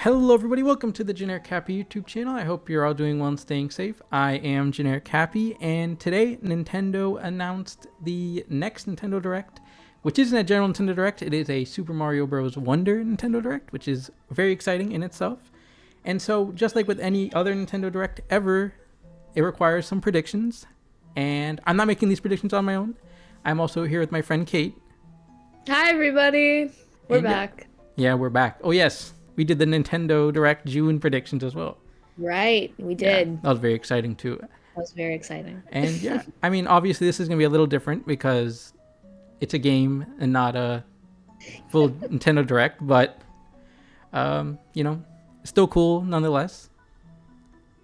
Hello everybody, welcome to the Generic Cappy YouTube channel. I hope you're all doing well and staying safe. I am Generic Cappy, and today Nintendo announced the next Nintendo Direct, which isn't a general Nintendo Direct, it is a Super Mario Bros. Wonder Nintendo Direct, which is very exciting in itself. And so, just like with any other Nintendo Direct ever, it requires some predictions, and I'm not making these predictions on my own. I'm also here with my friend Kate. Hi everybody, we're back. Yeah, we're back. Oh yes. We did the Nintendo Direct June predictions as well. Right, we did. Yeah, that was very exciting too. That was very exciting. And yeah, I mean, obviously this is going to be a little different because it's a game and not a full Nintendo Direct, but, still cool nonetheless.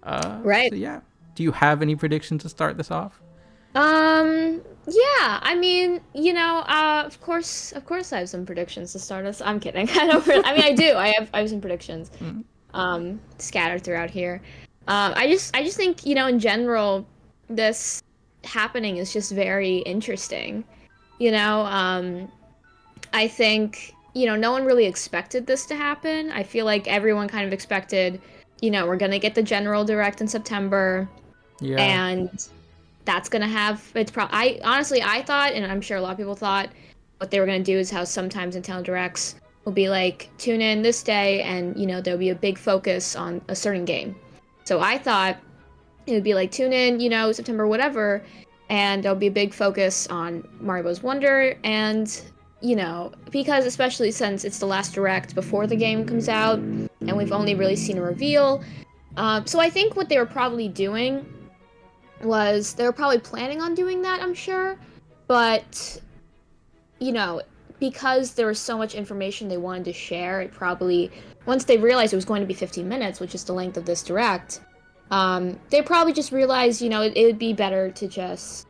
Right. So yeah, do you have any predictions to start this off? Yeah, I mean, of course I have some predictions to start us. I'm kidding. I do. I have some predictions. Scattered throughout here. I just think, in general, this happening is just very interesting. I think, no one really expected this to happen. I feel like everyone kind of expected, we're gonna get the general direct in September. Yeah. And that's gonna have I thought, and I'm sure a lot of people thought, what they were gonna do is how sometimes Nintendo Directs will be like, tune in this day and there'll be a big focus on a certain game. So I thought it would be like, tune in, September whatever, and there'll be a big focus on Mario Bros. Wonder, and because especially since it's the last Direct before the game comes out and we've only really seen a reveal. So I think what they were probably doing was they were probably planning on doing that, I'm sure, but because there was so much information they wanted to share, it probably, once they realized it was going to be 15 minutes, which is the length of this Direct, they probably just realized, it would be better to just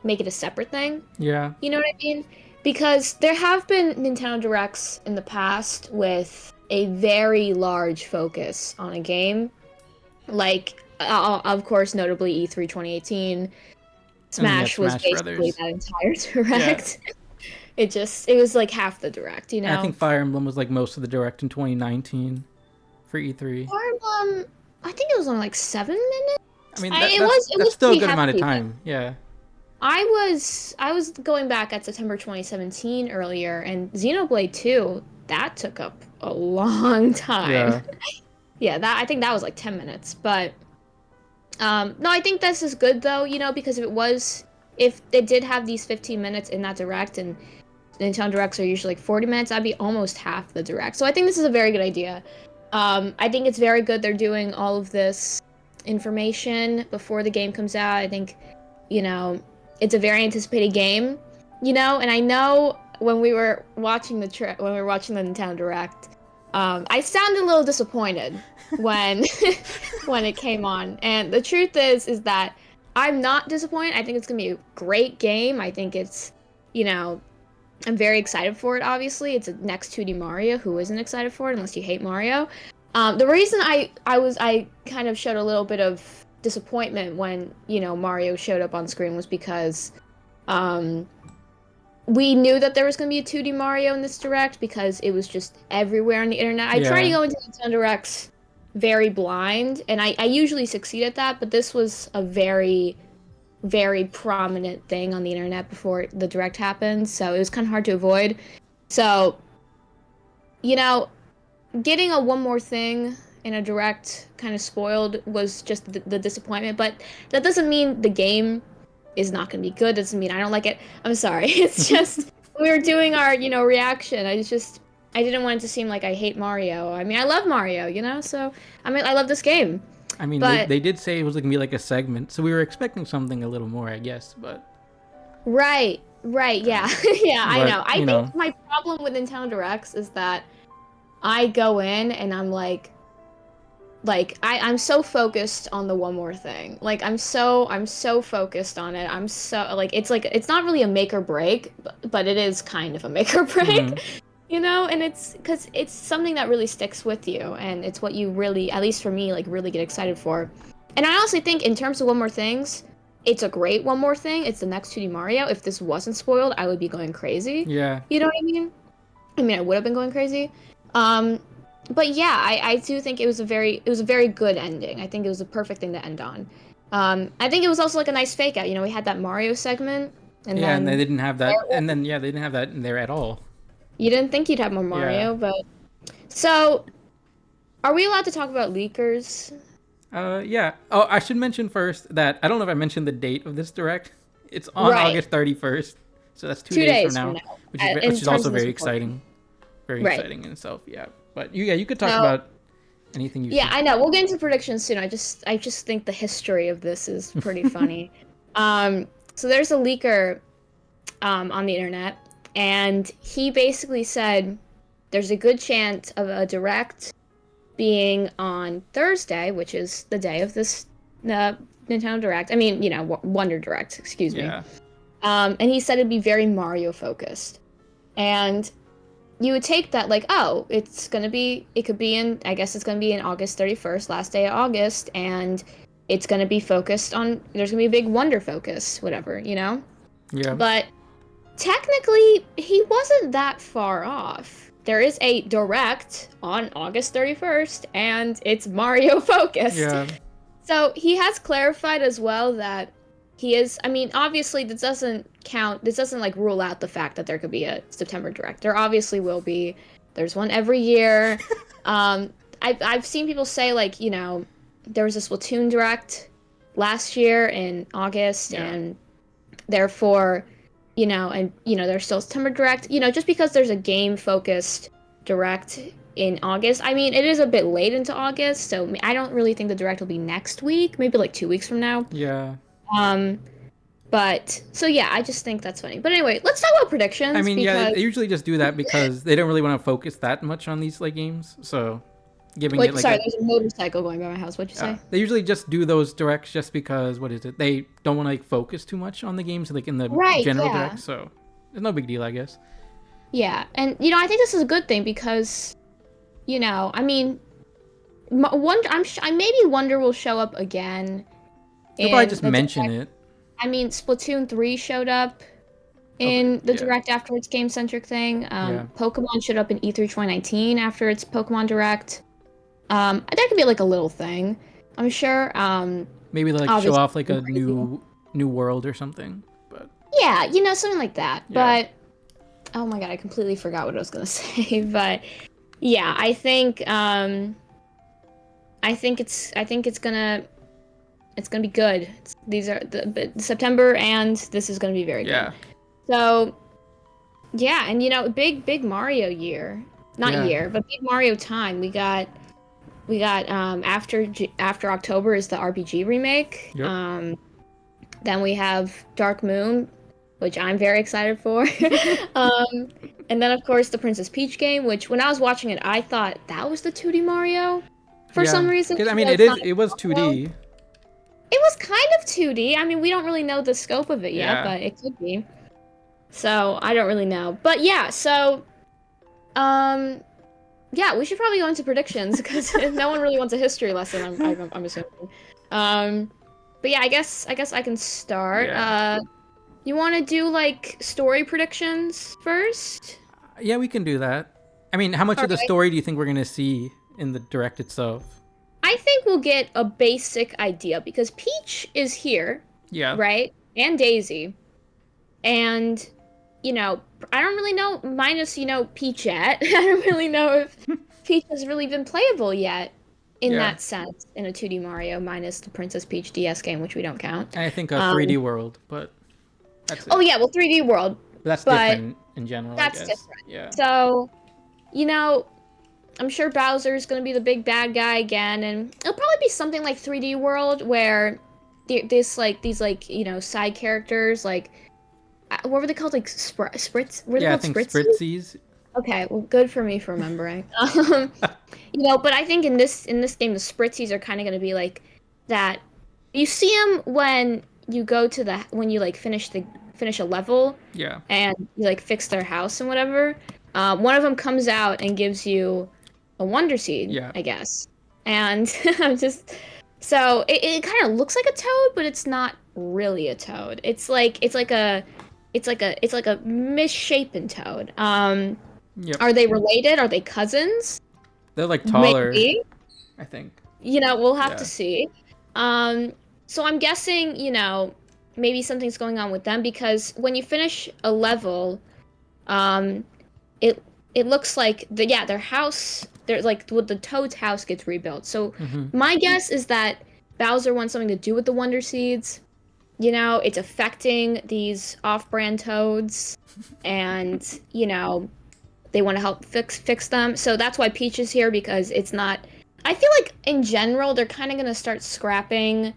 make it a separate thing. Yeah. You know what I mean? Because there have been Nintendo Directs in the past with a very large focus on a game, like, of course, notably E3 2018. Smash was basically that entire Direct. Yeah. It was like half the Direct, I think Fire Emblem was like most of the Direct in 2019 for E3. Fire Emblem, I think it was only like 7 minutes. I mean, that's still a good amount of time. Yeah. I was going back at September 2017 earlier, and Xenoblade 2, that took up a long time. Yeah. Yeah, I think that was like 10 minutes, but no, I think this is good though, because if it did have these 15 minutes in that Direct, and Nintendo Directs are usually like 40 minutes, that'd be almost half the Direct. So I think this is a very good idea. I think it's very good they're doing all of this information before the game comes out. I think, it's a very anticipated game, and I know when we were watching the Nintendo Direct, I sounded a little disappointed when when it came on, and the truth is that I'm not disappointed. I think it's gonna be a great game. I think it's, I'm very excited for it. Obviously, it's a next 2D Mario. Who isn't excited for it unless you hate Mario? The reason I kind of showed a little bit of disappointment when Mario showed up on screen was because we knew that there was going to be a 2D Mario in this Direct because it was just everywhere on the internet. I try to go into Nintendo Directs very blind, and I usually succeed at that, but this was a very, very prominent thing on the internet before the Direct happened, so it was kind of hard to avoid. So, getting a one more thing in a Direct kind of spoiled was just the disappointment, but that doesn't mean the game is not going to be good. Doesn't mean I don't like it. I'm sorry. It's just we were doing our, reaction. I didn't want it to seem like I hate Mario. I mean, I love Mario, so I love this game. I mean, but they did say it was going to be like a segment, so we were expecting something a little more, I guess, but Right, yeah. Yeah, but, I know. I think my problem with Nintendo Directs is that I go in and I'm like I'm so focused on the one more thing. Like I'm so focused on it. I'm so it's not really a make or break, but it is kind of a make or break. Mm-hmm. And it's because it's something that really sticks with you, and it's what you really, at least for me, like really get excited for. And I honestly think in terms of One More Things, it's a great One More Thing. It's the next 2D Mario. If this wasn't spoiled, I would be going crazy. Yeah. You know what I mean? I would have been going crazy. but yeah, I do think it was a very good ending. I think it was a perfect thing to end on. I think it was also like a nice fake out. You know, we had that Mario segment, and Yeah, and they then didn't have that, and then yeah, they didn't have that in there at all. you didn't think you'd have more Yeah. Mario, but so are we allowed to talk about leakers? Yeah. Oh, I should mention first that I don't know if I mentioned the date of this direct. It's on Right, August 31st, so that's two 2 days from days from now, now, in which is terms also of this very recording. exciting. Very Right. exciting in itself. Yeah. But you could talk So about anything you yeah, see. I know. We'll get into predictions soon. I just think the history of this is pretty funny. So there's a leaker on the internet, and he basically said there's a good chance of a direct being on Thursday, which is the day of this Nintendo Direct. I mean, Wonder Direct, excuse me. Yeah. And he said it'd be very Mario focused. And you would take that like, oh, it could be in, I guess it's going to be in August 31st, last day of August, and it's going to be focused on, there's going to be a big Wonder focus, whatever, you know? Yeah. But technically, he wasn't that far off. There is a direct on August 31st, and it's Mario focused. Yeah. So he has clarified as well that he is. I mean, obviously, this doesn't count. This doesn't like rule out the fact that there could be a September direct. There obviously will be. There's one every year. I've seen people say like, there was a Splatoon direct last year in August, Yeah. and therefore, there's still September direct. Just because there's a game focused direct in August. I mean, it is a bit late into August, so I don't really think the direct will be next week. Maybe like 2 weeks from now. Yeah. But so yeah, I just think that's funny. But anyway, let's talk about predictions. I mean, yeah, because, they usually just do that because they don't really want to focus that much on these like games. So giving Wait, it like sorry, there's a motorcycle going by my house. What'd you say? they usually just do those directs just because what is it? They don't want to like focus too much on the games like in the Right, general yeah. direct. So it's no big deal, I guess. Yeah, and I think this is a good thing because, I mean, maybe Wonder will show up again. They'll probably in just the mention direct. it. I mean, Splatoon 3 showed up in the yeah. direct after its game-centric thing. Yeah. Pokemon showed up in E3 2019 after its Pokemon Direct. That could be like a little thing, I'm sure. Maybe like show obviously off like a crazy. new world or something. But Yeah, something like that. Yeah. But oh my god, I completely forgot what I was gonna say. But yeah, I think it's gonna be good. These are the September, and this is gonna be very good. yeah. So yeah, and big Mario year, not Yeah. year, but big Mario time. We got after October is the RPG remake. Yep. Then we have Dark Moon, which I'm very excited for. And then of course the Princess Peach game, which when I was watching it, I thought that was the 2D Mario for some reason. Because I mean, even though it's it was not Mario. 2D. It was kind of 2D. I mean, we don't really know the scope of it yet, Yeah. but it could be. So I don't really know. But yeah, so yeah, we should probably go into predictions because no one really wants a history lesson. I'm assuming. But yeah, I guess I can start. Yeah. You want to do like story predictions first? Yeah, we can do that. I mean, how much of the Alright. story do you think we're gonna see in the direct itself? I think we'll get a basic idea because Peach is here, Yeah. right? And Daisy. And, I don't really know, minus, Peachette. I don't really know if Peach has really been playable yet in Yeah. that sense in a 2D Mario, minus the Princess Peach DS game, which we don't count. And I think a 3D world, but that's it. Oh, yeah, well, 3D World. But that's but different in general. that's I guess. different. Yeah. So, I'm sure Bowser's gonna be the big bad guy again, and it'll probably be something like 3D World, where these side characters, like, what were they called, like Spritz? Were they Yeah, I called think Spritzies? Spritzies. Okay, well, good for me for remembering. But I think in this game, the Spritzies are kind of gonna be like that. You see them when you go to when you like finish a level Yeah. and you like fix their house and whatever. One of them comes out and gives you a Wonder Seed, Yeah. I guess. And I'm just so it kind of looks like a toad, but it's not really a toad. It's like a misshapen toad. Yep. Are they related? Are they cousins? They're like taller, Maybe. I think. We'll have Yeah. to see. So I'm guessing, maybe something's going on with them because when you finish a level, um, it looks like their house, the Toad's house gets rebuilt. So my guess is that Bowser wants something to do with the Wonder Seeds. It's affecting these off-brand Toads, and they want to help fix them. So that's why Peach is here, because it's not. I feel like in general they're kind of gonna start scrapping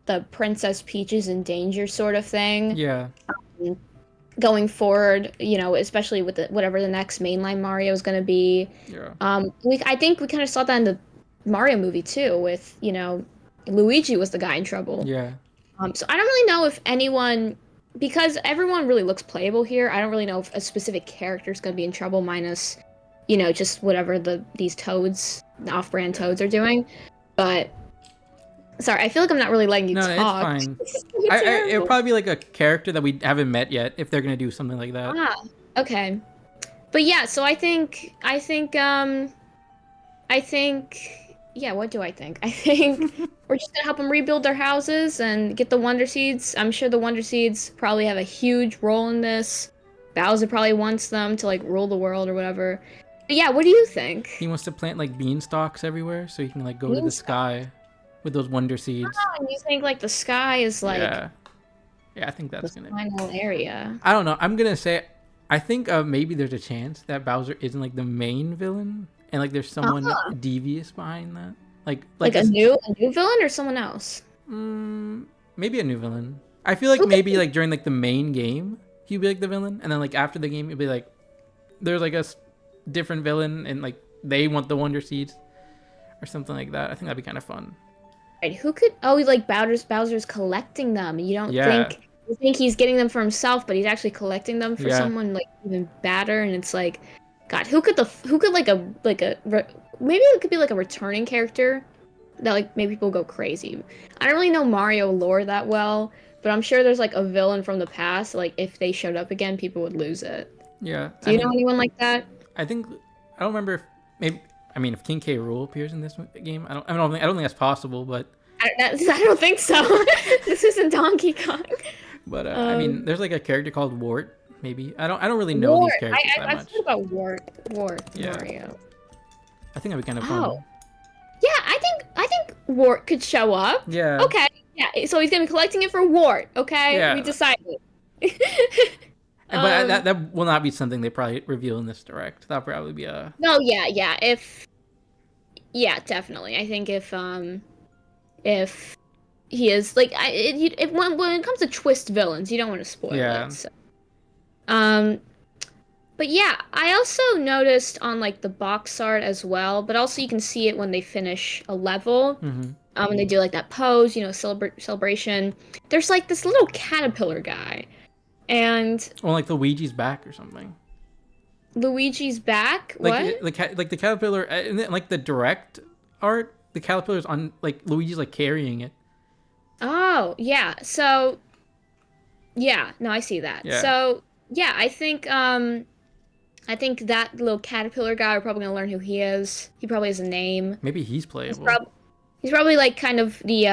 the Princess Peach is in danger sort of thing. Yeah. Going forward, especially with whatever the next mainline Mario is gonna be. Yeah. I think we kind of saw that in the Mario movie too, with Luigi was the guy in trouble. Yeah. So I don't really know if anyone, because everyone really looks playable here. I don't really know if a specific character is going to be in trouble, minus, just whatever these Toads, the off-brand Toads, are doing. But sorry, I feel like I'm not really letting you talk. No, it's fine. It'll probably be like a character that we haven't met yet if they're gonna do something like that. Okay. But yeah, so I think. Yeah, what do I think? I think we're just gonna help them rebuild their houses and get the Wonder Seeds. I'm sure the Wonder Seeds probably have a huge role in this. Bowser probably wants them to rule the world or whatever. But yeah, what do you think? He wants to plant beanstalks everywhere so he can go to the sky with those Wonder Seeds. Oh, and you think the sky is Yeah, I think that's the final area. I don't know. I'm gonna say, I think maybe there's a chance that Bowser isn't the main villain. And there's someone devious behind that, like a new villain or someone else. Maybe a new villain. I feel maybe during the main game he'd be the villain, and then after the game it'd be there's a different villain, and they want the Wonder Seeds or something like that. I think that'd be kind of fun. Right? Who could? Oh, Bowser's collecting them. You don't think? You think he's getting them for himself, but he's actually collecting them for someone even badder, and it's God, who could maybe it could be a returning character that maybe people go crazy. I don't really know Mario lore that well, but I'm sure there's a villain from the past. If they showed up again, people would lose it. Yeah. Do you know anyone like that? I don't remember. If King K. Rool appears in this game, I don't think that's possible. But I don't think so. This isn't Donkey Kong. But there's a character called Wart. Maybe I don't really know these characters that much. I've heard about Wart Mario. I think that'd be kind of fun. Yeah, I think Wart could show up. Yeah. Okay. Yeah. So he's gonna be collecting it for Wart. Okay. Yeah. We decided. But that will not be something they probably reveal in this direct. That'll probably be a. No. Yeah. Yeah. Definitely. I think if he is when it comes to twist villains, you don't want to spoil it. So. But yeah, I also noticed on the box art as well, but also you can see it when they finish a level. When they do that pose, celebration. There's this little caterpillar guy, and Luigi's back or something. Luigi's back. What? The caterpillar, and then, the direct art, the caterpillar's on Luigi's carrying it. Oh yeah, so yeah, no, I see that. Yeah. So. Yeah, I think that little caterpillar guy, we're probably gonna learn who he is. He probably has a name. Maybe he's playable. He's probably kind of the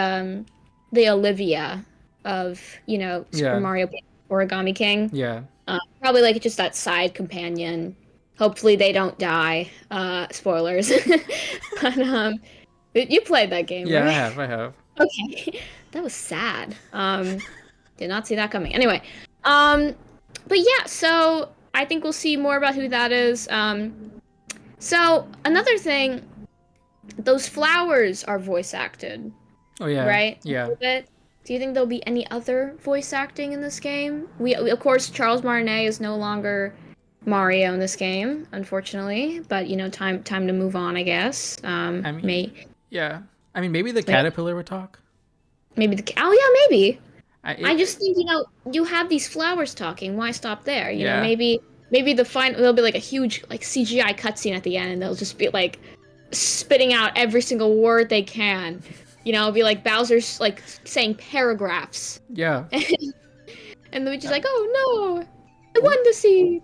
Olivia of Super Mario Origami King. Yeah. Probably just that side companion. Hopefully they don't die. Spoilers. But you played that game, yeah, right? I have. Okay, that was sad. Did not see that coming. Anyway, but yeah, so I think we'll see more about who that is. So another thing, those flowers are voice acted. Oh yeah. Right? Yeah. Do you think there'll be any other voice acting in this game? We of course, Charles Martinet is no longer Mario in this game, unfortunately. But time to move on, I guess. Yeah. Maybe the caterpillar would talk. Maybe maybe. I just think you have these flowers talking. Why stop there? You know, maybe there'll be a huge CGI cutscene at the end, and they'll just be spitting out every single word they can. It'll be Bowser's saying paragraphs. Yeah. And Luigi's oh no, I want to see.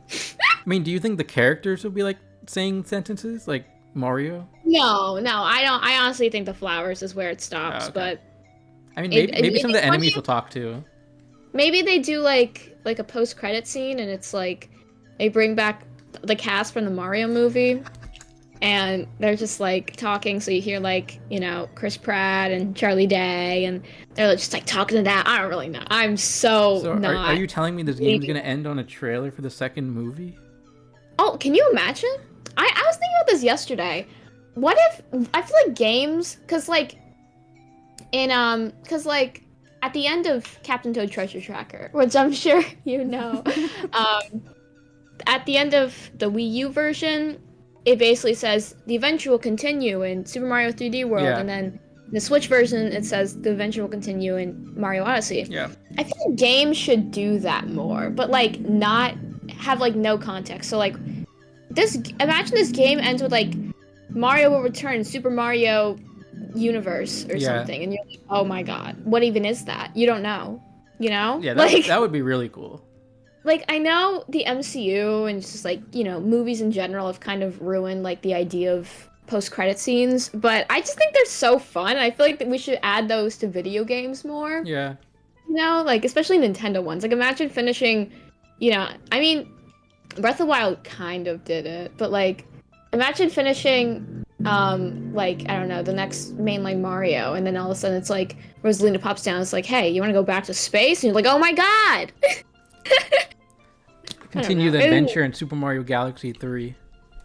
Do you think the characters will be saying sentences? Mario? No, I don't. I honestly think the flowers is where it stops. Oh, okay. But I mean, maybe some of the it's funny. enemies will talk too. Maybe they do like a post credit scene, and it's like they bring back the cast from the Mario movie, and they're just like talking. So you hear like Chris Pratt and Charlie Day, and they're just like talking to that. I don't really know. I'm so not. Are you telling me this game's gonna end on a trailer for the second movie? Oh, can you imagine? I was thinking about this yesterday. What if I feel like games, cause like at the end of Captain Toad Treasure Tracker, which I'm sure you know, at the end of the Wii U version, it basically says the adventure will continue in Super Mario 3D World, Yeah. and then the Switch version it says the adventure will continue in Mario Odyssey. Yeah. I feel like games should do that more, but like not have like no context. So like imagine this game ends with like Mario will return in Super Mario Universe or something, and you're like, oh my god, what even is that? You don't know, Yeah, like that would be really cool. like I know the MCU and just like movies in general have kind of ruined like the idea of post-credit scenes, but I just think they're so fun. I feel like that we should add those to video games more. Yeah. Like especially Nintendo ones. Like imagine finishing, I mean, Breath of the Wild kind of did it, but like imagine finishing like I don't know, the next mainline Mario, and then all of a sudden it's like Rosalina pops down, it's like, hey, you want to go back to space? And you're like, oh my god. Continue the adventure in Super Mario Galaxy 3.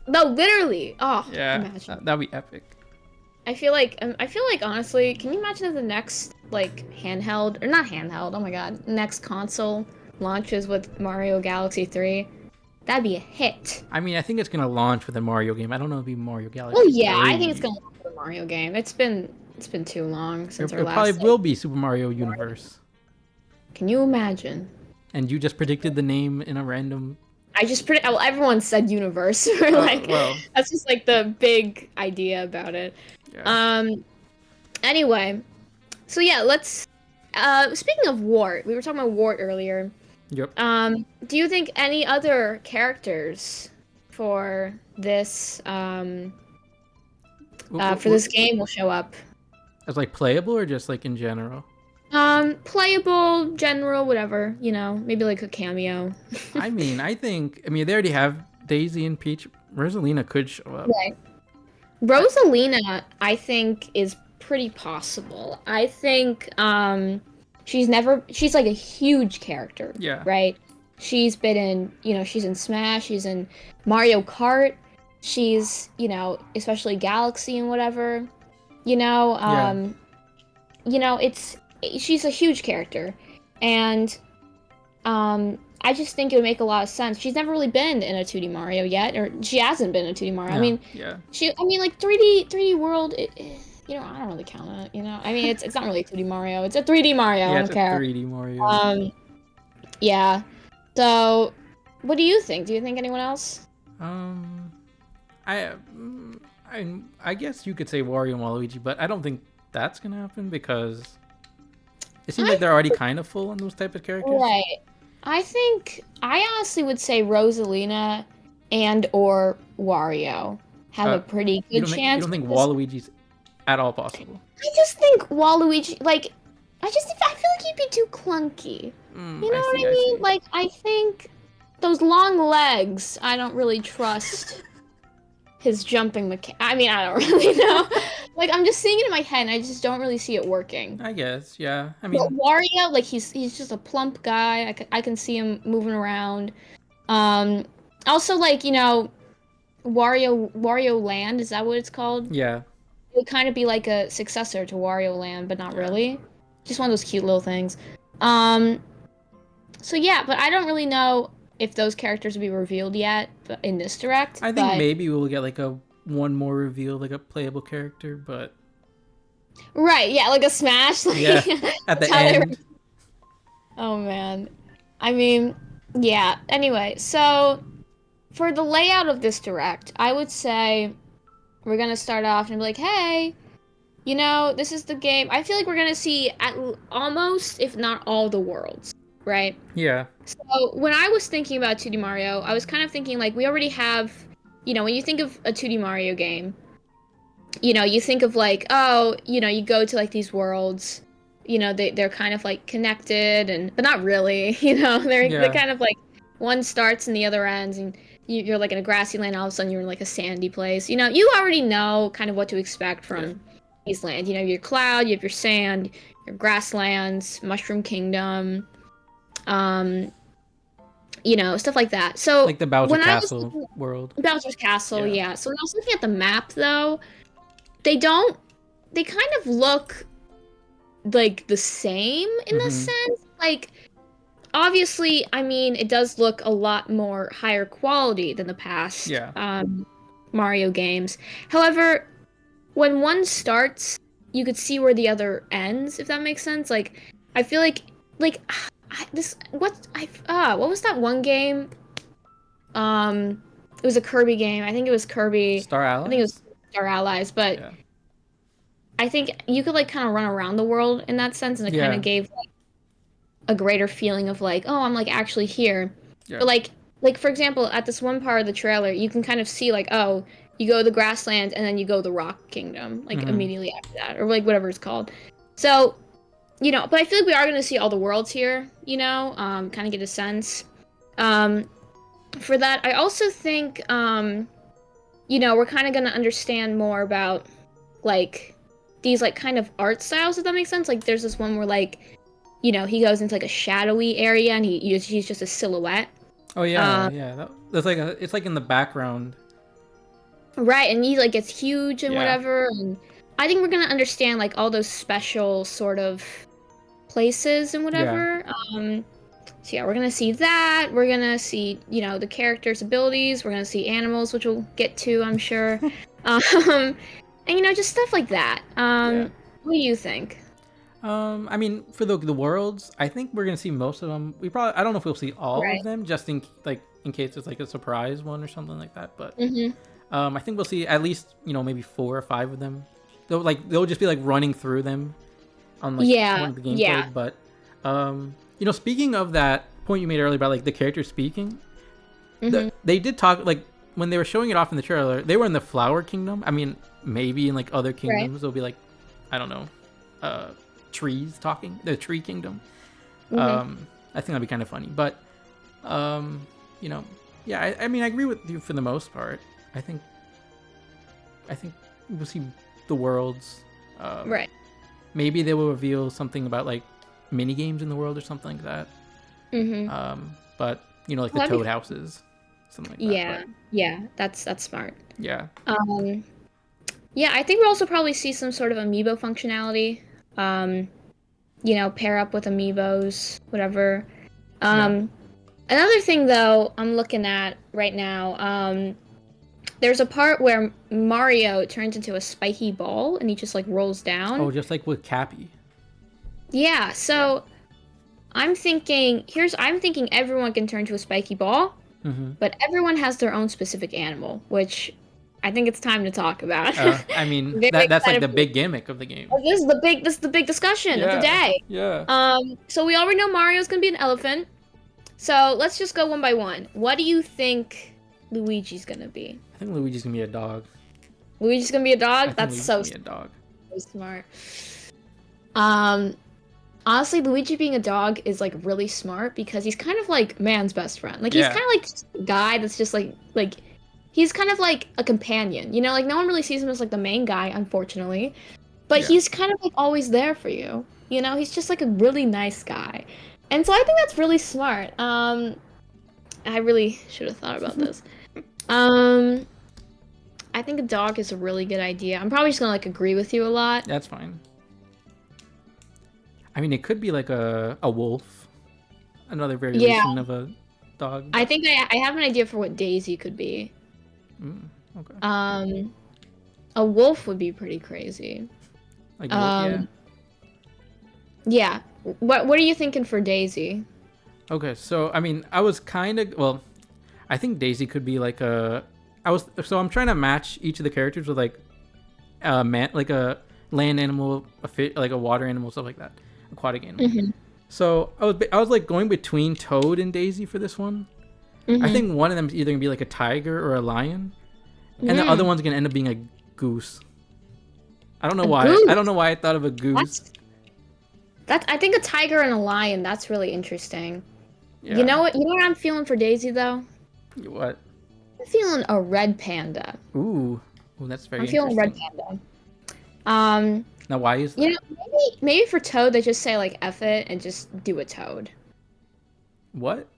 No, literally. Oh, Yeah, imagine. that'd be epic. I feel like honestly, can you imagine if the next like handheld or not handheld? Oh my god, next console launches with Mario Galaxy 3? That'd be a hit. I mean, I think it's gonna launch with a Mario game. I don't know if it'll be Mario Galaxy. Oh yeah, 3. I think it's gonna launch with a Mario game. It's been too long since our It last. probably will be Super Mario Universe. Can you imagine? And you just predicted the name in a random. I just well, everyone said universe. Well. That's just like the big idea about it. Yeah. Anyway, so yeah, let's. Speaking of Wart, we were talking about Wart earlier. Yep. Do you think any other characters for this this game will show up? As like playable or just like in general? Playable, general, whatever. Maybe like a cameo. I mean, they already have Daisy and Peach. Rosalina could show up. Right. Rosalina, I think, is pretty possible. I think she's like a huge character. Yeah. Right? She's been in, she's in Smash, she's in Mario Kart, she's, especially Galaxy and whatever. She's a huge character. And I just think it would make a lot of sense. She's never really been in a 2D Mario yet, or she hasn't been in a 2D Mario. No, I mean, yeah. like 3D World, I don't really count it, I mean, it's not really a 2D Mario. It's a 3D Mario. Yeah, I don't it's care. a 3D Mario. Yeah. So, what do you think? Do you think anyone else? I guess you could say Wario and Waluigi, but I don't think that's gonna happen because it seems like they're already kind of full on those type of characters. Right. I honestly would say Rosalina and or Wario have a pretty good chance. You don't think Waluigi's at all possible? I just think Waluigi, like, I feel like he'd be too clunky. You know what I mean? See. Like, I think those long legs, I don't really trust his jumping I mean, I don't really know. Like, I'm just seeing it in my head, and I just don't really see it working. I guess, yeah. I mean, But Wario, like, he's just a plump guy. I can see him moving around. Also, like, Wario Land, is that what it's called? yeah. It would kind of be like a successor to Wario Land, but not really. Just one of those cute little things. So yeah, but I don't really know if those characters will be revealed yet in this direct. I think maybe we'll get like one more reveal, like a playable character, but right, yeah, like a Smash. Like, yeah, at the end. Oh man, I mean, yeah. Anyway, so for the layout of this direct, I would say we're gonna start off and be like, hey, this is the game. I feel like we're gonna see almost, if not all, the worlds, right? Yeah. So when I was thinking about 2D Mario, I was kind of thinking like we already have when you think of a 2D Mario game, you think of like, oh, you go to like these worlds, they're kind of like connected, but not really, they're kind of like one starts and the other ends, and you're like in a grassy land, all of a sudden you're in like a sandy place. You already know kind of what to expect from these lands. You have your cloud, you have your sand, your grasslands, Mushroom Kingdom, stuff like that. So like the Bowser Castle world. Bowser's Castle, yeah. So when I was looking at the map, though, they kind of look like the same in the sense. Like, obviously, I mean, it does look a lot more higher quality than the past Mario games. However, when one starts, you could see where the other ends, if that makes sense. Like, I feel like what was that one game? It was a Kirby game. I think it was Kirby Star Allies. I think it was Star Allies, but I think you could like kind of run around the world in that sense, and it kind of gave like a greater feeling of like, oh, I'm like actually here. But like for example, at this one part of the trailer, you can kind of see like, oh, you go to the grasslands and then you go to the Rock Kingdom like immediately after that, or like whatever it's called. So, but I feel like we are going to see all the worlds here, kind of get a sense. For that, I also think, we're kind of going to understand more about, like, these, like, kind of art styles, if that makes sense. Like, there's this one where, like, he goes into, like, a shadowy area, and he's just a silhouette. Oh, yeah, that's like it's, like, in the background. Right, and he, like, gets huge and whatever, and I think we're going to understand, like, all those special sort of places and whatever. So yeah, we're gonna see that. We're gonna see, the characters' abilities. We're gonna see animals, which we'll get to, I'm sure. And just stuff like that. What do you think? I mean, for the worlds, I think we're gonna see most of them. I don't know if we'll see all of them, just in case it's like a surprise one or something like that. But I think we'll see at least maybe 4 or 5 of them. They'll just be like running through them on like one of the gameplay. But speaking of that point you made earlier about like the characters speaking, they did talk like when they were showing it off in the trailer. They were in the Flower Kingdom. I mean, maybe in like other kingdoms they'll be like, I don't know, trees talking. The Tree Kingdom. I think that'd be kind of funny. But I mean, I agree with you for the most part. I think we'll see the worlds. Maybe they will reveal something about like mini games in the world or something like that. But like the Toad houses, something like that. Yeah, that's smart. Yeah. I think we'll also probably see some sort of amiibo functionality. Pair up with amiibos, whatever. Another thing though, I'm looking at right now. There's a part where Mario turns into a spiky ball and he just like rolls down. Oh, just like with Cappy. Yeah, so I'm thinking everyone can turn to a spiky ball, but everyone has their own specific animal, which I think it's time to talk about. I mean, that's like the big gimmick of the game. This is the big discussion of the day. Yeah. So we already know Mario's gonna be an elephant. So let's just go one by one. What do you think Luigi's gonna be? I think Luigi's gonna be a dog. Luigi's gonna be a dog? That's so smart. Honestly, Luigi being a dog is like really smart because he's kind of like man's best friend. Like he's kind of like a guy that's just like he's kind of like a companion. Like no one really sees him as like the main guy, unfortunately. But he's kind of like always there for you. He's just like a really nice guy. And so I think that's really smart. I really should have thought about this. I think a dog is a really good idea. I'm probably just gonna like agree with you a lot. That's fine. I mean, it could be like a wolf, another variation of a dog. I think I have an idea for what Daisy could be. Okay. A wolf would be pretty crazy. Like wolf, yeah. What are you thinking for Daisy? Okay, so I mean, I think Daisy could be like I'm trying to match each of the characters with like a land animal, like a water animal, stuff like that, aquatic animal. So I was like going between Toad and Daisy for this one. I think one of them is either gonna be like a tiger or a lion. And the other one's gonna end up being a goose. I don't know why. goose? I don't know why I thought of a goose. That's I think a tiger and a lion. That's really interesting. Yeah. You know what? You know what I'm feeling for Daisy though? What? I'm feeling a red panda. Ooh, that's very I'm feeling red interesting. panda. Now, why is that? You know, maybe for Toad they just say like F it and just do a toad. What?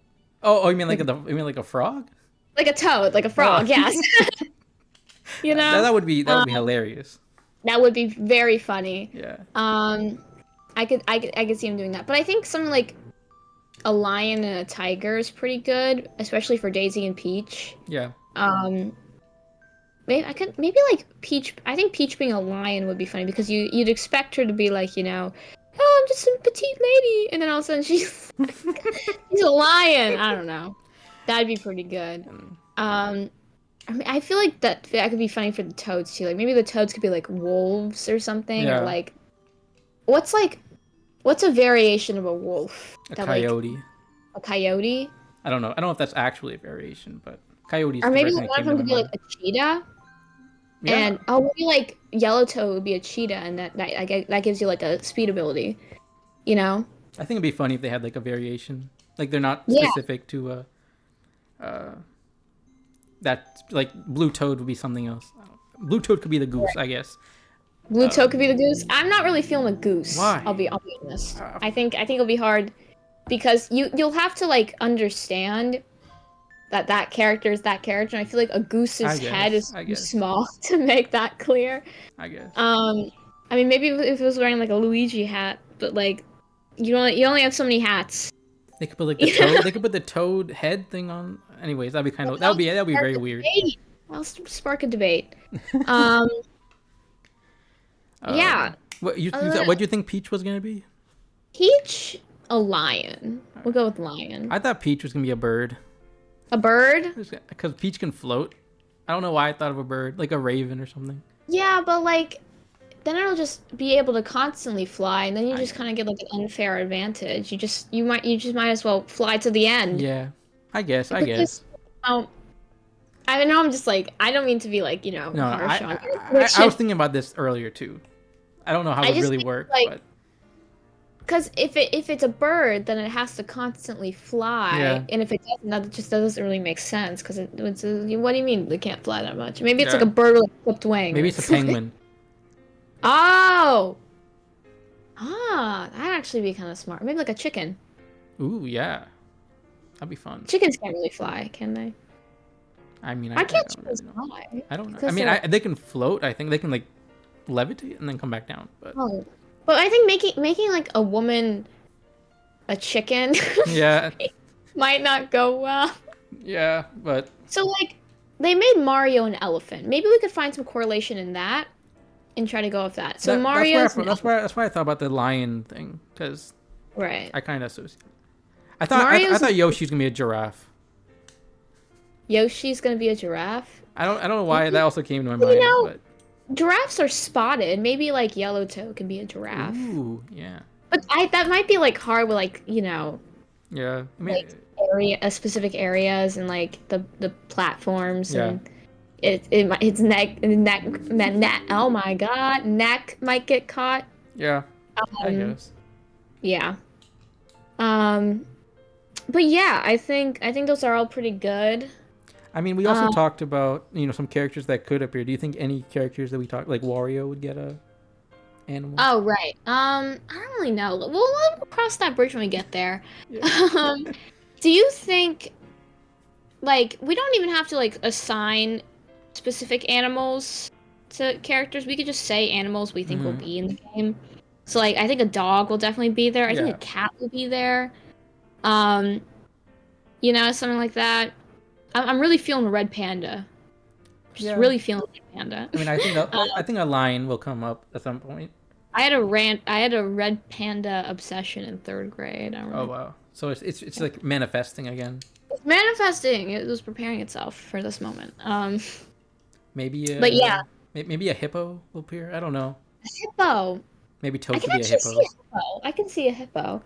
Oh, you mean like a frog? Like a toad, like a frog, yes. You know? That would be hilarious. That would be very funny. Yeah. I could see him doing that. But I think something like a lion and a tiger is pretty good, especially for Daisy and Peach. Yeah. Maybe like Peach. I think Peach being a lion would be funny because you'd expect her to be like, you know, oh, I'm just a petite lady, and then all of a sudden she's a lion. I don't know. That'd be pretty good. I mean, I feel like that could be funny for the Toads too. Like maybe the Toads could be like wolves or something, Yeah. or like what's a variation of a wolf? A coyote. A coyote. I don't know. I don't know if that's actually a variation, but coyotes. Or maybe one of them could be like a cheetah. Yeah. And maybe like Yellow Toad would be a cheetah, and that gives you like a speed ability, you know? I think it'd be funny if they had like a variation, like they're not Yeah. specific to that. Like Blue Toad would be something else. Blue Toad could be the goose, I guess. Blue Toad could be the goose. I'm not really feeling a goose. Why? I'll be honest. I think it'll be hard because you'll have to like understand that character is that character, and I feel like a goose's head is too small to make that clear. I guess. I mean, maybe if it was wearing like a Luigi hat, but like you only have so many hats. They could put like the toad. They could put the toad head thing on. Anyways, that'd be that'd be very weird. I'll spark a debate. Yeah. What do you think Peach was gonna be? Peach, a lion. We'll go with lion. I thought Peach was gonna be a bird. A bird? Because Peach can float. I don't know why I thought of a bird, like a raven or something. Yeah, but like, then it'll just be able to constantly fly, and then you just kind of get like an unfair advantage. You just might as well fly to the end. Yeah, I guess. I know I'm just like, I don't mean to be like, you know, no, harsh on I was thinking about this earlier too. I don't know how it really works, but because if it's a bird, then it has to constantly fly, and if it doesn't, that just doesn't really make sense. Because what do you mean they can't fly that much? Maybe it's like a bird with clipped wings. Maybe it's a penguin. Oh, that'd actually be kind of smart. Maybe like a chicken. Ooh, yeah, that'd be fun. Chickens can't really fly, can they? I mean, why can't chickens fly? I don't know. I mean, they can float. I think they can like levitate and then come back down. But but I think making like a woman a chicken yeah might not go well. Yeah, but so like they made Mario an elephant. Maybe we could find some correlation in that and try to go with that. So Mario's that's why I thought about the lion thing, because right. I kind of associate. I thought Yoshi's gonna be a giraffe. Yoshi's gonna be a giraffe. I don't know why that also came to my mind. But giraffes are spotted. Maybe like Yellow Toad can be a giraffe. Ooh, yeah. But that might be like hard with like, you know. Yeah. I mean, like specific areas and like the platforms and its neck. Oh my god, neck might get caught. Yeah. I guess. Yeah. But yeah, I think those are all pretty good. I mean, we also talked about, you know, some characters that could appear. Do you think any characters that we talked, like Wario, would get a animal? Oh, right. I don't really know. We'll cross that bridge when we get there. Yeah. Do you think, like, we don't even have to, like, assign specific animals to characters? We could just say animals we think will be in the game. So, like, I think a dog will definitely be there. I think a cat will be there. You know, something like that. I'm really feeling a red panda. Really feeling a red panda. I mean, I think a lion will come up at some point. I had a red panda obsession in 3rd grade. Oh wow! So it's like manifesting again. It's manifesting. It was preparing itself for this moment. Maybe. But yeah. Maybe a hippo will appear. I don't know. A hippo. Maybe Toad could be a hippo. I can see a hippo.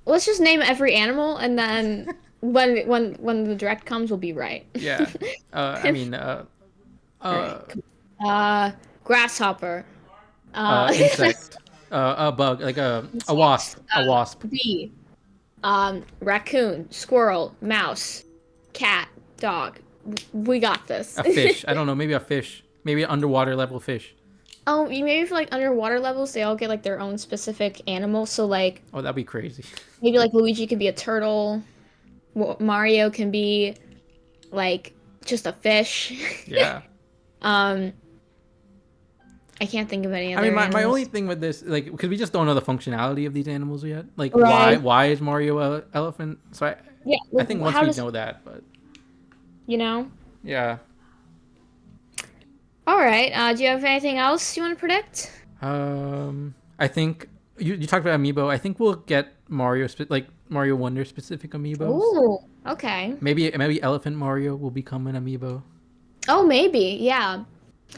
Let's just name every animal and then when the direct comes, we'll be right. Yeah. I mean, uh, Alright. Grasshopper. insect, a bug, like a Insects. wasp, a wasp, Bee. Raccoon, squirrel, mouse, cat, dog. We got this. a fish. I don't know, maybe a fish, maybe an underwater level fish. Oh, maybe for like underwater levels, they all get like their own specific animal. So like Oh, that'd be crazy. maybe like Luigi could be a turtle. Mario can be like just a fish. Yeah. um, I can't think of any I other. mean, my animals. only thing with this, like, because we just don't know the functionality of these animals yet. Like, Right. why is Mario a elephant? So Yeah. I think once how we does know that, but you know? yeah. All right. Do you have anything else you want to predict? I think you talked about amiibo. I think we'll get like Mario Wonder specific amiibos. Ooh. Okay. Maybe Elephant Mario will become an amiibo. Oh, maybe. Yeah.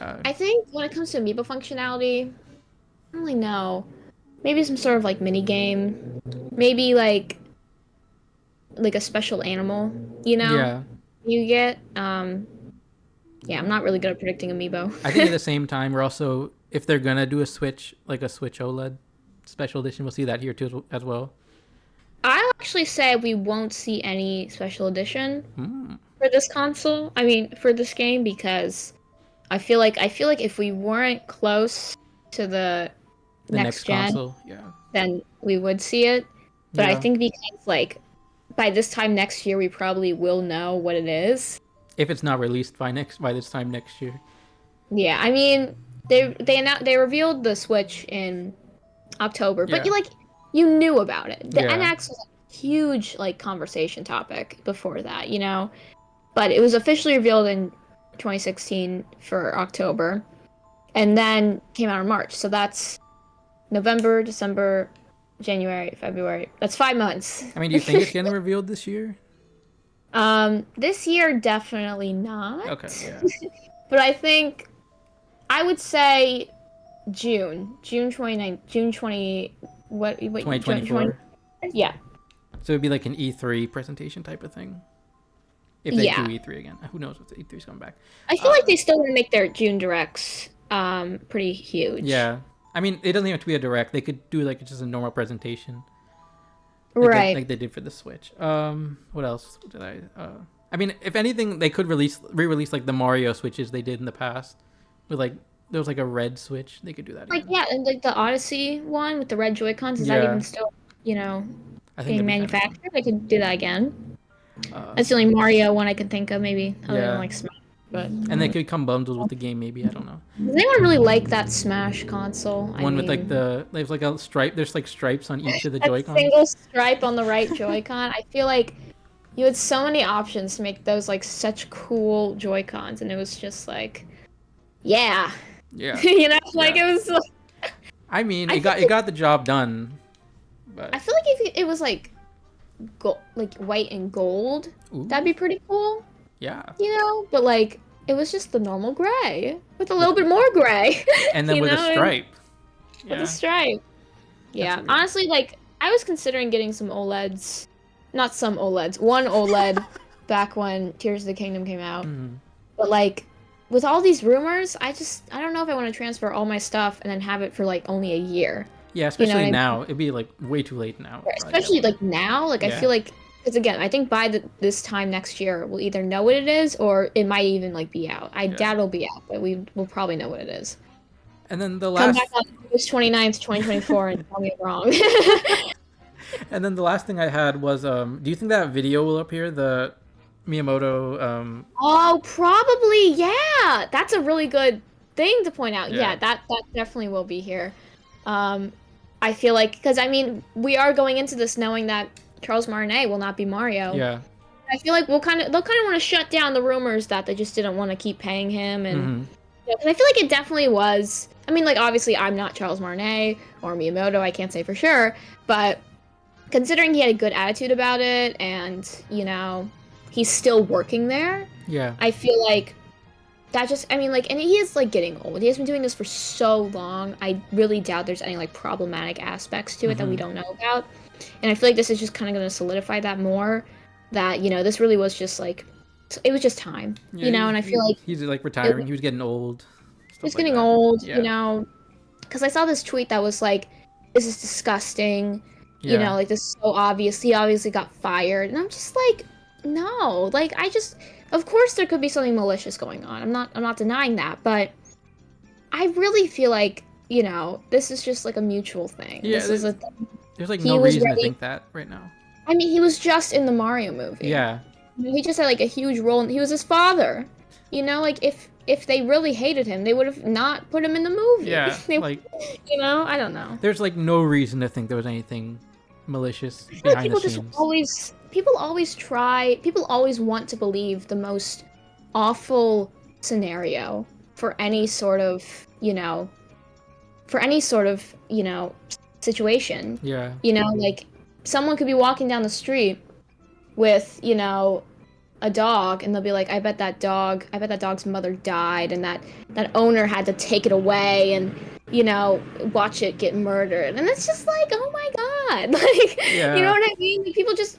Uh, I think when it comes to amiibo functionality, I don't really know. Maybe some sort of like mini game. Maybe like a special animal, you know? yeah. You get. Yeah, I'm not really good at predicting amiibo. I think at the same time we're also, if they're gonna do a Switch, like a Switch OLED special edition, we'll see that here too as well. I'll actually say we won't see any special edition Hmm. for this console. I mean, for this game because I feel like if we weren't close to the The next gen, console, yeah. then we would see it. But I Yeah. think because like by this time next year, we probably will know what it is. If it's not released by this time next year. Yeah, I mean they revealed the Switch in October, but Yeah. you knew about it. The Yeah. NX was a huge like conversation topic before that, you know. But it was officially revealed in 2016 for October, and then came out in March. So that's November, December, January, February. That's 5 months. I mean, do you think it's getting revealed this year? This year definitely not. Okay, yeah. But I think I would say June 29, June 20, what 2024. Yeah. So it'd be like an E3 presentation type of thing. If they Yeah. do E3 again. Who knows if the E3's coming back. I feel like they still want to make their June directs pretty huge. Yeah. I mean, it doesn't even have to be a direct. They could do like just a normal presentation. Like Right. like they did for the Switch. What else did I mean, if anything, they could re-release like the Mario Switches they did in the past. With like there was like a red Switch. They could do that Like again. yeah, and like the Odyssey one with the red Joy-Cons, is that Yeah. even still, you know, I think being that'd be manufactured? They could do that again. kinda- That's the only Mario one I can think of, maybe, other Yeah. than like Smash. But and they could come bundled with the game, maybe. I don't know. does anyone really like that Smash console? One with like there's like a stripe. There's like stripes on each of the that Joy-Cons. single stripe on the right Joy-Con. I feel like you had so many options to make those like such cool Joy-Cons, and it was just like, yeah, Yeah. you know, like Yeah. it was. I mean, I it got the job done. But I feel like if it was like, like white and gold, ooh, that'd be pretty cool, yeah. you know. But like, it was just the normal gray with a little bit more gray. And then you with a know? stripe. With Yeah. a stripe. Yeah, really- honestly, like I was considering getting some OLEDs, not some OLEDs, one OLED back when Tears of the Kingdom came out. Mhm. But like with all these rumors, I don't know if I want to transfer all my stuff and then have it for like only a year. Yeah, especially what I mean? now. It'd be like way too late now. Especially like now, like I Yeah. feel like because again, I think by this time next year we'll either know what it is or it might even like be out. I doubt it'll be out, but we'll probably know what it is. And then the Come last back on August 29th, 2024 and tell me I'm wrong. and then the last thing I had was do you think that video will appear, the Miyamoto Oh, probably, yeah. That's a really good thing to point out. Yeah. Yeah, that definitely will be here. I feel like because I mean we are going into this knowing that Charles Martinet will not be Mario. yeah. I feel like they'll kind of want to shut down the rumors that they just didn't want to keep paying him, and Mhm. yeah, 'cause I feel like it definitely was. I mean, like obviously I'm not Charles Martinet or Miyamoto, I can't say for sure, but considering he had a good attitude about it, and you know he's still working there. Yeah. I feel like that just, I mean, like, and he is, like, getting old. He has been doing this for so long. I really doubt there's any, like, problematic aspects to it that we don't know about. And I feel like this is just kind of going to solidify that more. that, you know, this really was just like, it was just time, Yeah, you know, and I feel like he's like retiring. He was getting old. he Stuff was like getting that. old, Yeah. you know, because I saw this tweet that was like, this is disgusting, you Yeah. know, like this is so obvious. He obviously got fired. And I'm just like, no, like of course there could be something malicious going on. I'm not denying that, but I really feel like, you know, this is just like a mutual thing. Yeah, This is a there's like he no was reason to ready. think that right now. I mean, he was just in the Mario movie. Yeah. He just had like a huge role. He was his father. You know, like if they really hated him, they would have not put him in the movie. Yeah, They- like you know, I don't know. there's like no reason to think there was anything malicious I feel like behind people the just scenes. people always want to believe the most awful scenario for any sort of, you know, situation. Yeah. You know, like someone could be walking down the street with, you know, a dog and they'll be like, I bet that dog's mother died and that owner had to take it away and, you know, watch it get murdered. And it's just like, oh my god. Like, Yeah. you know what I mean? Like,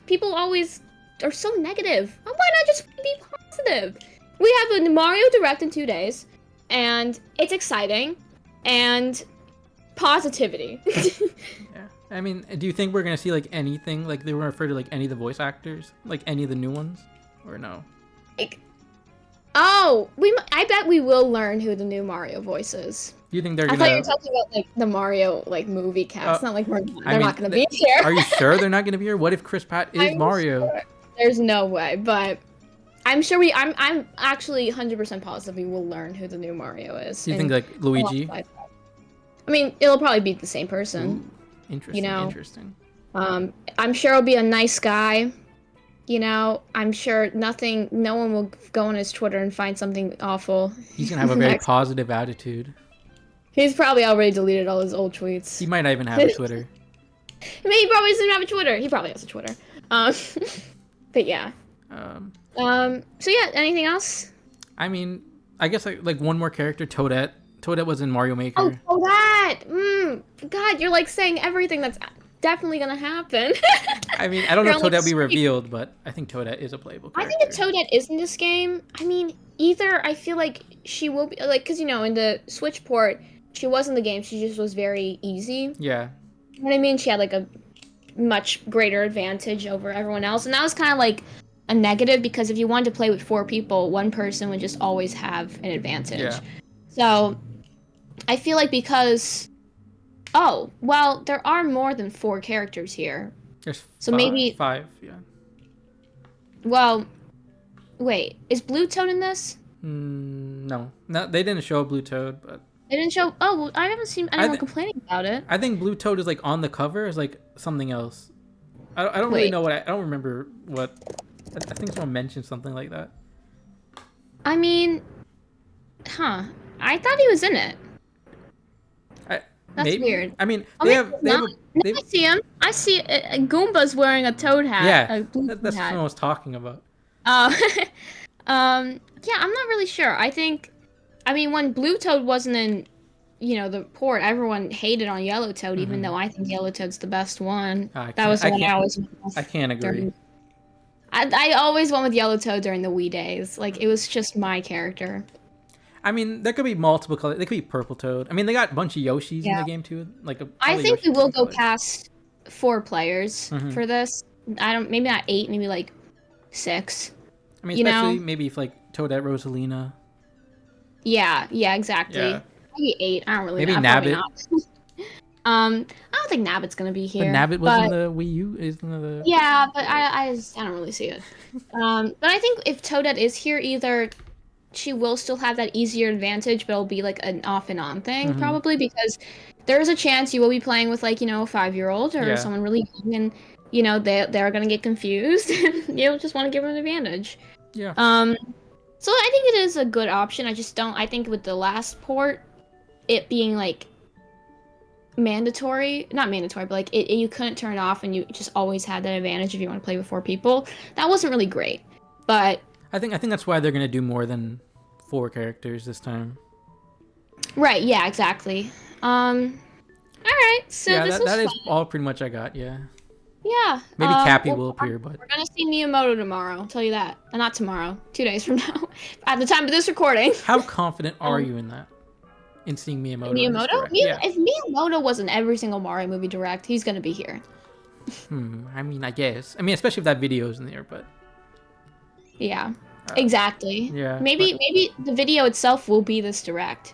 people always are so negative. Why not just be positive? We have a Mario Direct in 2 days and it's exciting and positivity. Yeah. I mean, do you think we're gonna see like anything like they were referred to like any of the voice actors, like any of the new ones, or no? Like, oh, I bet we will learn who the new Mario voice is. Do you think they're I gonna? thought you were talking about like the Mario like movie cast. Not like they're I mean, not gonna be here. Are you sure they're not gonna be here? What if Chris Pratt is I'm Mario? sure. There's no way, but I'm sure I'm actually 100% positive we will learn who the new Mario is. Do you think and like Luigi? I mean, it'll probably be the same person. Ooh, interesting. You know. Interesting. I'm sure it'll be a nice guy. You know, I'm sure no one will go on his Twitter and find something awful. He's gonna have a very positive attitude. He's probably already deleted all his old tweets. He might not even have a Twitter. I mean, he probably doesn't have a Twitter. He probably has a Twitter. But yeah. So yeah, anything else? I mean, I guess like one more character, Toadette. Toadette was in Mario Maker. Oh, that! God, you're like saying everything that's definitely gonna happen. I mean, I don't know if You're like Toadette will be revealed, but I think Toadette is a playable I character. think if Toadette is in this game, I mean, either I feel like she will be like, cause you know, in the Switch port, she was in the game. She just was very easy. Yeah. You know what I mean? She had like a much greater advantage over everyone else, and that was kind of like a negative because if you wanted to play with 4 people, one person would just always have an advantage. Yeah. So I feel like because there are more than 4 characters here. There's So five, maybe- 5. Yeah. Well, wait, is Blue Toad in this? No, they didn't show Blue Toad, but They didn't show. Oh, well, I haven't seen anyone thi- complaining about it. I think Blue Toad is like on the cover as like something else. I don't really Wait. know what I don't remember what. I think someone mentioned something like that. I mean, I thought he was in it. That's Maybe? weird. I mean, Oh, they maybe have he's they have not. a, No, they, I see him. I see Goomba's wearing a toad hat. yeah. A blue That's hat. what I was talking about. Yeah, I'm not really sure. I mean, when Blue Toad wasn't in, you know, the port, everyone hated on Yellow Toad, even though I think Yellow Toad's the best one. That was the one I always went with I can't agree. during- I always went with Yellow Toad during the Wii days. Like, it was just my character. I mean, there could be multiple colors. There could be Purple Toad. I mean, they got a bunch of Yoshis in Yeah. the game too. Like I probably think we Yoshi will go colors. past 4 players Mhm. for this. Maybe not 8, maybe like 6. I mean, you know? especially maybe if like Toadette, Rosalina. Yeah, exactly. Yeah. Maybe 8. I don't really Maybe know. Probably Nabbit. not. I don't think Nabbit's gonna be But here. Nabbit was in the Wii U. Isn't the? Yeah, but I don't really see it. But I think if Toadette is here, either she will still have that easier advantage, but it'll be like an off and on thing probably because there is a chance you will be playing with like, you know, a 5-year-old or Yeah. someone really young, and you know they're gonna get confused. And you'll just want to give them an advantage. Yeah. So I think it is a good option. I think with the last port, it being like not mandatory, but like you couldn't turn it off and you just always had that advantage if you want to play with 4 people. That wasn't really great. But I think that's why they're gonna do more than 4 characters this time. right, yeah, exactly. All right. So Yeah, this was that is fun. all pretty much I got. Yeah. Yeah. Maybe Cappy well, will appear, but we're gonna see Miyamoto tomorrow. I'll tell you that. Not tomorrow. 2 days from now. At the time of this recording. how confident are you in that? In seeing Miyamoto in this direct? Yeah. If Miyamoto was in every single Mario movie direct, he's gonna be here. I mean, I guess. I mean, especially if that video's in there, but Yeah. Exactly. yeah, Maybe the video itself will be this direct.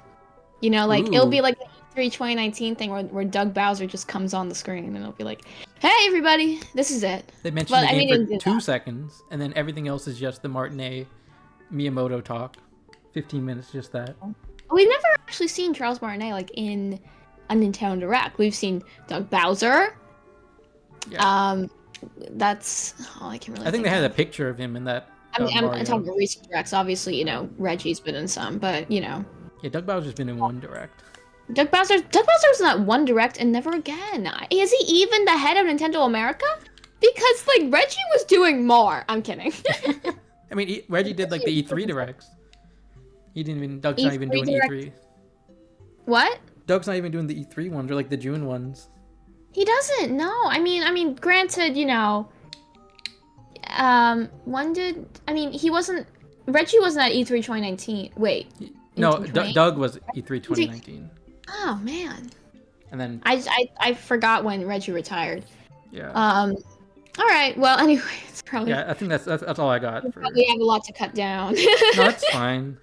You know, like it'll be Ooh. like the E3 2019 thing where Doug Bowser just comes on the screen and it'll be like, "Hey everybody, this is it." they mentioned But, the I game mean, for it- 2 seconds, and then everything else is just the Martinet Miyamoto talk. 15 minutes, just that. We've never actually seen Charles Martinet like in a Nintendo Direct. We've seen Doug Bowser. Yeah. That's all I can really. I think they think had a of. picture of him in that. I mean, I'm Mario. talking about recent directs. Obviously, you know, Reggie's been in some, but you know, Yeah, Doug Bowser's been in one direct. Doug Bowser was in that one direct and never again. Is he even the head of Nintendo America? Because like Reggie was doing more. I'm kidding. I mean, Reggie did like the E3 directs. He didn't even. Doug's not even E3 doing direct. E3. What? Doug's not even doing the E3 ones or like the June ones. He doesn't. No. I mean, granted, you know. When did he wasn't. Reggie wasn't at E3 2019. Wait. No, 2020? Doug was E3 2019, Oh man. and then I forgot when Reggie retired. yeah, All right. Well, anyway, it's probably yeah. I think that's all I got for. probably have a lot to cut down. No, it's fine.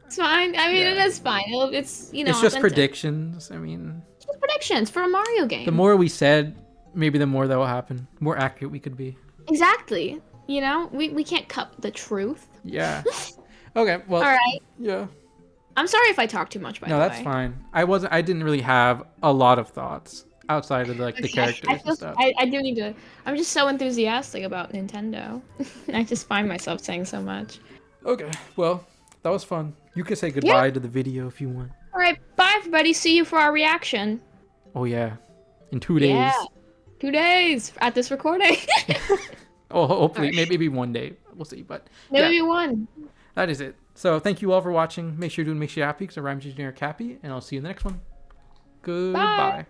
It's fine. I mean, Yeah. it is fine. It's you know. It's just authentic. predictions. I mean, It's just predictions for a Mario game. the more we said, maybe the more that will happen. More accurate we could be. Exactly. You know, we can't cut the truth. Yeah. Okay. Well. All right. Yeah. I'm sorry if I talk too much. By No, the that's way. fine. I didn't really have a lot of thoughts outside of like the Okay, characters I and feel, stuff. I do need to. I'm just so enthusiastic about Nintendo. I just find myself saying so much. Okay. Well, that was fun. You can say goodbye to the video if you want. All right. Bye, everybody. See you for our reaction. Oh yeah. In 2 days. Yeah. 2 days at this recording. Oh, hopefully, Alright. maybe one day. We'll see. But Maybe yeah, one. that is it. So thank you all for watching. Make sure you're doing Makes You Happy because I'm Engineer Cappy, and I'll see you in the next one. Goodbye.